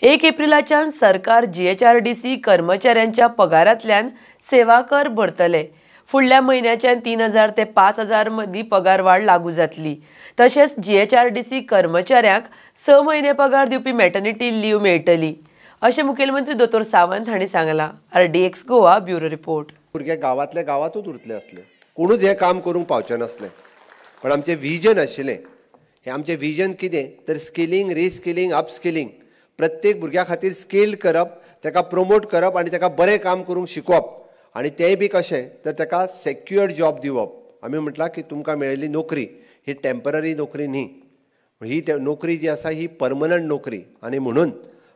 1 एप्रिलाच्यान सरकार GHRDC कर्मचाऱ्यांच्या पगारांतल्यान सेवा कर भरतले। फुडल्या म्हयन्याच्यान 3000 ते 5000 मदीं पगार वाढ लागू जातली। तशेंच GHRDC कर्मचाऱ्यांक 6 म्हयने पगार दिवपी मॅटर्निटी लीव मेळटली, अशें मुखेलमंत्री दोतोर सावंत हांणी सांगलां। RDX Goa bureau report. भुरगे गांवांतले गांवांतूच उरतले आसले, कोणूच हे काम करूंक पावचे नासले। पण आमचें विजन आशिल्लें, हे आमचें विजन कितें तर स्किलिंग, रिस्किलिंग, अपस्किलिंग, प्रत्येक भुरग्या खातीर स्किल्ड करप, ताका प्रमोट करप आनी ताका बरें काम करूंक शिकोवप, आनी तेंय बी कशें तर ताका सेक्युअर्ड जॉब दिवप। आमी म्हटलां की तुमकां मेळिल्ली नोकरी ही टेम्पररी नोकरी न्ही, ही नोकरी जी आसा ही परमनंट नोकरी। आनी म्हणून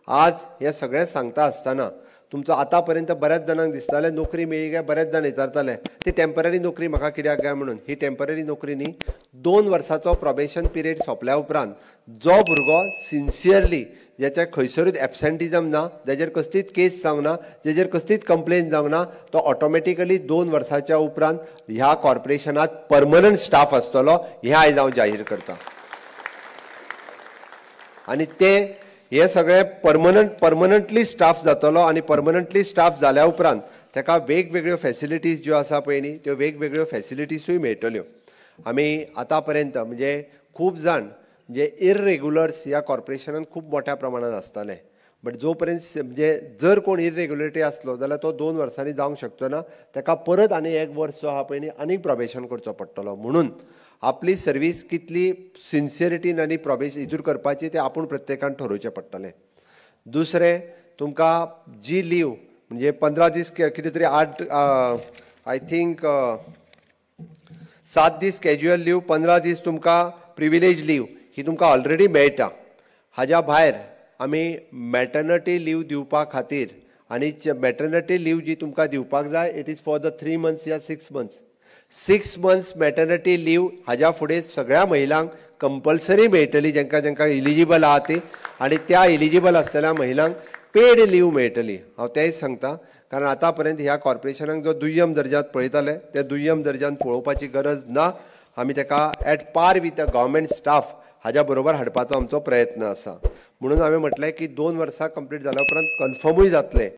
आज हे सगळें सांगता आसतना तुमचो आतां पर्यंत बऱ्याच जाणांक दिसतालें नोकरी मेळ्ळी काय बऱ्याच जाण विचारताले ती टेम्पररी नोकरी म्हाका कित्याक काय म्हणून। ही टेम्पररी नोकरी न्ही, 2 वर्सांचो प्रोबेशन पिरियड सोंपल्या उपरांत जो भुरगो सिन्सियरली, जेचे खंयसरूच एबसेंटिजम ना, जेचेर कसलीच केस जावंक ना, जेचेर कसलीच कंप्लेन जावंक ना, तो ऑटोमॅटिकली 2 वर्सांच्या उपरांत ह्या कॉर्पोरेशनात परमनंट स्टाफ आसतलो, हें आयज हांव जाहीर करतां। आनी हे सगळे परमनंटली स्टाफ जातलो, आनी परमनंटली स्टाफ जाल्या उपरांत ताका वेगवेगळ्यो फॅसिलिटीज ज्यो आसा पळय न्ही, त्यो वेगवेगळ्यो फॅसिलिटीजूय मेळटल्यो। आमी आतां पर्यंत म्हणजे खूब जाण म्हणजे इररेग्युलर्स ह्या कॉर्पोरेशनान खूब मोठ्या प्रमाणात आसताले, बट जो पर्यंत म्हणजे जर कोण इररेग्युलरिटी आसलो जाल्यार तो 2 वर्सांनी जावंक शकचो ना, ताका परत आनी 1 वर्स जो आहा पळय न्ही आनीक प्रोबेशन करचो पडटलो। म्हणून आपली सर्वीस कितली सिन्सियरिटीन आनी हितूर करपाची ते आपूण प्रत्येकान ठरोवचें पडटलें। दुसरें, तुमकां जी लीव म्हणजे 15 दीस कितें तरी 8 आय थिंक 7 दीस कॅज्युअल लीव, 15 दीस तुमकां प्रिविलेज लीव ही तुमकां ऑलरेडी मेळटा। हाज्या भायर आमी मॅटर्निटी लीव दिवपा खातीर आनी मॅटर्निटी लीव जी तुमकां दिवपाक जाय it is for the 3 months या 6 मंथ्स। 6 मंथ्स मॅटर्निटी लीव हाज्या फुडें सगळ्या महिलांक कंपल्सरी मेळटली, जेंकां इलिजिबल आहा ती, आनी त्या इलिजिबल आसलेल्या महिलांक पेड लीव मेळटली। हांव तेंच सांगतां, कारण आतां पर्यंत ह्या कॉर्पोरेशनाक जो दुय्यम दर्ज्यांत पळयताले त्या दुय्यम दर्ज्यान पळोवपाची गरज ना। आमी ताका at par with the government staff हाज्या बरोबर हाडपाचो आमचो प्रयत्न आसा। म्हणून हांवें म्हटलें की 2 वर्सां कंप्लीट जाल्या उपरांत कन्फर्मूय जातलें